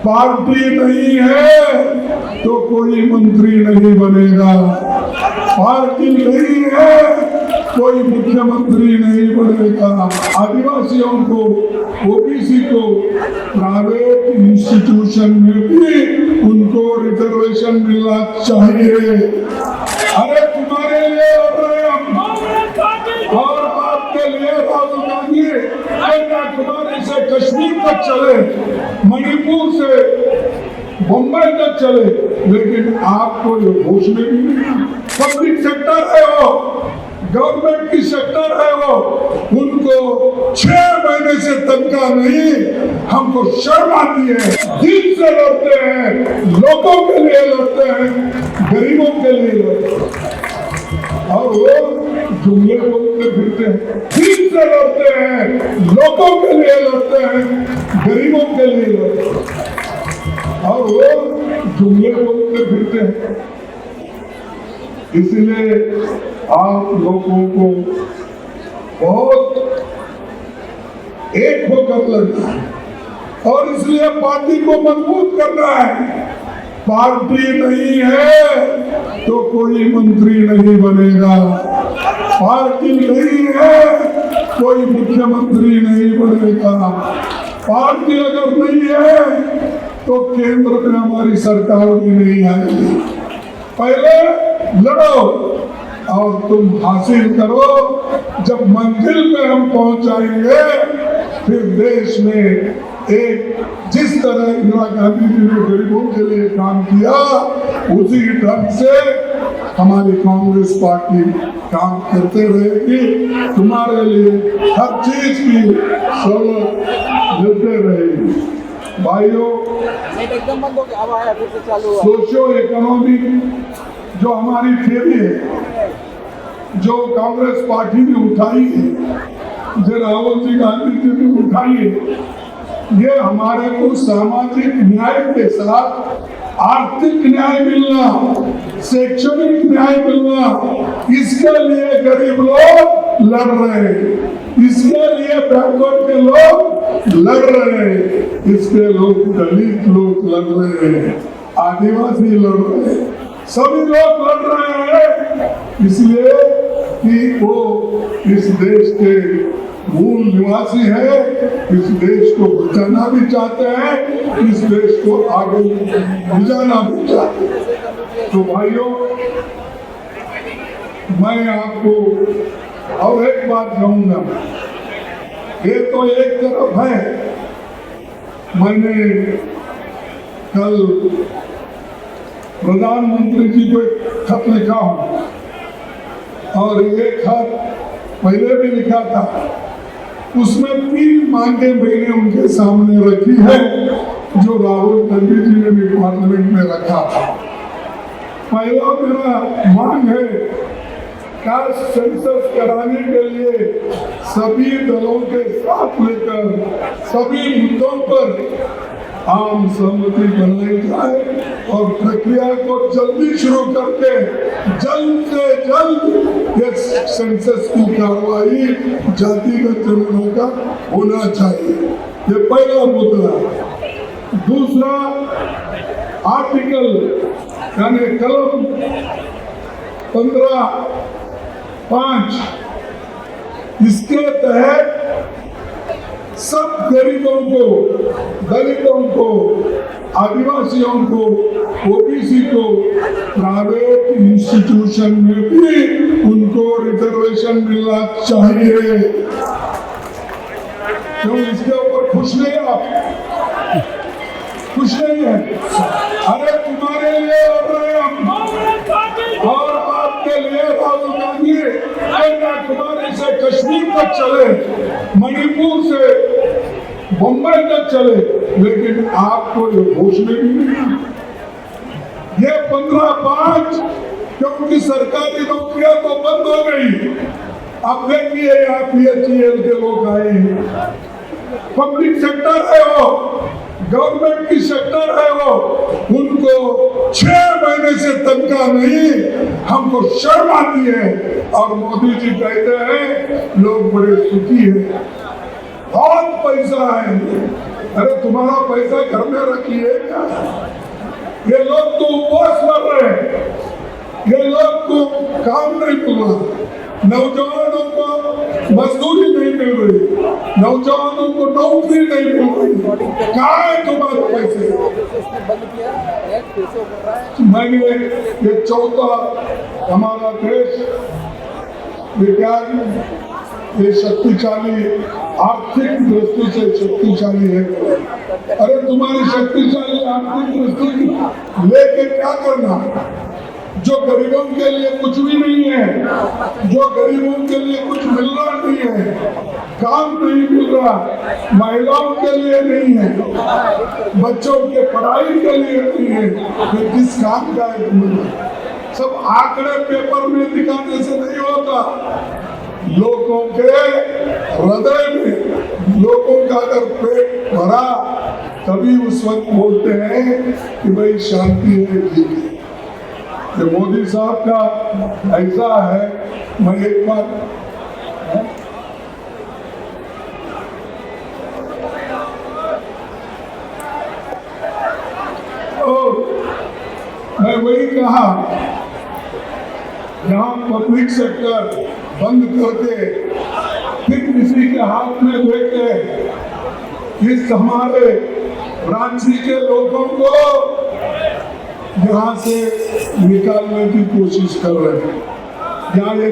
Party नहीं है तो कोई मंत्री नहीं बनेगा, पार्टी नहीं है कोई मुख्यमंत्री नहीं बनेगा। आदिवासियों को, ओबीसी को प्राइवेट इंस्टीट्यूशन में भी उनको रिजर्वेशन मिलना चाहिए। अरे तुम्हारे लिए लड़ रहे हम और आपके लिए राहुल गांधी कन्याकुमारी से कश्मीर तक चले, मणिपुर से मुंबई तक चले, लेकिन आपको ये होश में भी नहीं। पब्लिक सेक्टर है वो, गवर्नमेंट की सेक्टर है वो, उनको 6 महीने से तनख्वाह नहीं, हमको शर्म आती है। दिल से लड़ते हैं, लोगों के लिए लड़ते हैं, गरीबों के लिए लड़ते हैं और वो जुमले बोलते फिरते हैं। दिल से लड़ते हैं, लोगों के लिए लड़ते हैं, गरीबों के लिए लड़ते हैं और वो जुमले बोलते फिरते हैं। इसलिए आप लोगों को बहुत एक होकर लड़ना है और इसलिए पार्टी को मजबूत करना है। पार्टी नहीं है तो कोई मंत्री नहीं बनेगा, पार्टी नहीं है कोई मुख्यमंत्री नहीं बनेगा, पार्टी अगर नहीं है तो केंद्र में हमारी सरकार भी नहीं आएगी। पहले लड़ो और तुम हासिल करो, जब मंजिल पे हम पहुंच जाएंगे फिर देश में एक जिस तरह इंदिरा गांधी जी ने गरीबों के लिए काम किया उसी ढंग से हमारी कांग्रेस पार्टी काम करते रहेगी। तुम्हारे लिए हर चीज की सहूलत मिलते रहेगी। भाइयों, एकदम बंद हो गया, अब आया फिर से चालू हुआ। सोशियो इकोनॉमिक जो हमारी थ्योरी है, जो कांग्रेस पार्टी ने उठाई है, जो राहुल जी गांधी जी ने उठाई है, ये हमारे को सामाजिक न्याय के साथ आर्थिक न्याय मिलना, शैक्षणिक न्याय मिलना, इसके लिए गरीब लोग लड़ रहे हैं, इसके लिए बैकवर्ड के लोग लड़ रहे हैं, इसके लोग दलित लोग लड़ रहे हैं, आदिवासी लड़ रहे हैं, सभी लोग लड़ रहे हैं। इसलिए कि वो इस देश के मूल निवासी है, इस देश को बचाना भी चाहते हैं, इस देश को आगे ले जाना भी चाहते हैं। तो भाइयों, मैं आपको और एक बात कहूंगा, ये तो एक तरफ है, मैंने कल प्रधानमंत्री जी को एक खत लिखा हूं और ये खत पहले भी लिखा था, उसमें 3 मांगे मैंने उनके सामने रखी है जो राहुल गांधी जी ने भी पार्लियामेंट में रखा था। पहला मेरा मांग है, कास्ट सेंसस कराने के लिए सभी दलों के साथ लेकर सभी मुद्दों पर आम सहमति बनाई जाए और प्रक्रिया को जल्दी शुरू करके जल्द से जल्द ये सेंसस की कार्रवाई जातिगत जनगणना का होना चाहिए। ये पहला मुद्दा। दूसरा, आर्टिकल यानी कलम 15(5) इसके तहत सब गरीबों को, दलितों को, आदिवासियों को, ओबीसी को प्राइवेट इंस्टीट्यूशन में भी उनको रिजर्वेशन मिलना चाहिए। क्यों इसके ऊपर खुश नहीं आप? खुश नहीं है? अरे तुम्हारे लिए लड़ रहे हम और आपके लिए राहुल गांधी कन्याकुमारी से कश्मीर तक चले, मणिपुर से मुंबई तक चले, लेकिन आपको ये होश में भी नहीं। ये 15(5) क्योंकि सरकारी नौकरियां तो बंद हो गई, अब देखिए यहाँ PHEL के लोग आए हैं। पब्लिक सेक्टर है वो, गवर्नमेंट की सेक्टर है वो, उनको 6 महीने से तनख्वाह नहीं, हमको शर्म आती है। और मोदी जी कहते हैं लोग बड़े सुखी हैं, बहुत पैसा है, अरे तुम्हारा पैसा घर में रखिए क्या? ये लोग तो उपवास कर रहे हैं, ये लोग को काम नहीं मिल रहा, नौजवानों को मजदूरी नहीं मिल रही, नौजवानों को नौकरी नहीं मिल रही। कहाँ है तुम्हारे पैसे? बंद किया, नेट फिर से ओपन रहा है। मैंने ये चौथा हमारा देश विज्ञान ये शक्तिशाली आर्थिक दृष्टि से शक्तिशाली है। अरे तुम्हारी शक्तिशाली आर्थिक दृष्टि लेके क्या करना? जो गरीबों के लिए कुछ भी नहीं है, जो गरीबों के लिए कुछ मिल रहा नहीं है, काम नहीं मिल रहा, महिलाओं के लिए नहीं है, बच्चों के पढ़ाई के लिए नहीं है, फिर किस काम का है तुम्हें? सब आंकड़े पेपर में दिखाने से नहीं होता। लोगों के हृदय में, लोगों का अगर पेट भरा तभी उस वक्त बोलते हैं कि भाई शांति है, ठीक है। ये मोदी साहब का ऐसा है। मैं एक बार मैं वही कहा, जहां पब्लिक सेक्टर बंद करके फिर किसी के हाथ में देके इस हमारे रांची के लोगों को यहाँ से निकालने की कोशिश कर रहे हैं। यहाँ ये